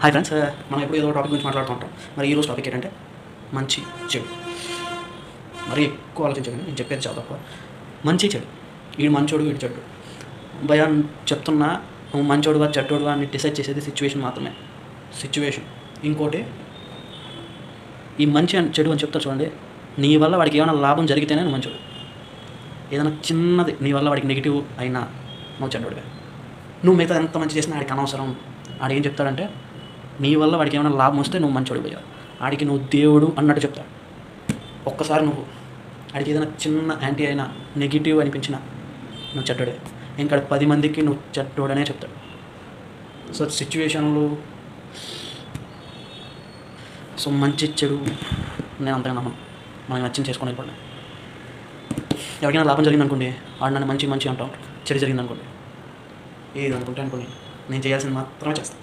Hi friends, మనం ఎప్పుడు ఏదో టాపిక్ గురించి మాట్లాడుతూ ఉంటాం. మరి ఈరోజు టాపిక్ ఏంటంటే మంచి చెడు. మరి ఎక్కువ ఆలోచించకండి, నేను చెప్పేది చాలా తక్కువ. మంచి చెడు, వీడు మంచోడు వీడు చెడు భయా చెప్తున్నా. నువ్వు మంచోడుగా చెడ్డోడుగా అని డిసైడ్ చేసేది సిచ్యువేషన్ మాత్రమే. సిచ్యువేషన్. ఇంకోటి, ఈ మంచి అని చెడు అని చెప్తారు చూడండి, నీ వల్ల వాడికి ఏమైనా లాభం జరిగితేనే నువ్వు మంచోడు. ఏదైనా చిన్నది నీ వల్ల వాడికి నెగిటివ్ అయినా నువ్వు చెడ్డోడిగా. నువ్వు మిగతా ఎంత మంచి చేసినా ఆడికి అనవసరం. ఆడు ఏం చెప్తాడంటే, నీ వల్ల వాడికి ఏమైనా లాభం వస్తే నువ్వు మంచోడు పోయావు, ఆడికి నువ్వు దేవుడు అన్నట్టు చెప్తాడు. ఒక్కసారి నువ్వు ఆడికి ఏదైనా చిన్న యాంటీ అయినా నెగిటివ్ అనిపించినా నువ్వు చెడ్డోడే. ఇంకా 10 మందికి నువ్వు చెడ్డోడనే చెప్తాడు. సో సిచ్యువేషన్లు, సో మంచి చెడు నేను అంతగా నమ్మను. మనకి నచ్చింది చేసుకొని వెళ్ళిపోండి. ఎవరికైనా లాభం జరిగిందనుకోండి, వాడు నన్ను మంచి మంచి అంటా ఉంటాడు. చెడు జరిగిందనుకోండి, ఏది అనుకుంటే అనుకోండి, నేను చేయాల్సింది మాత్రమే చేస్తాను.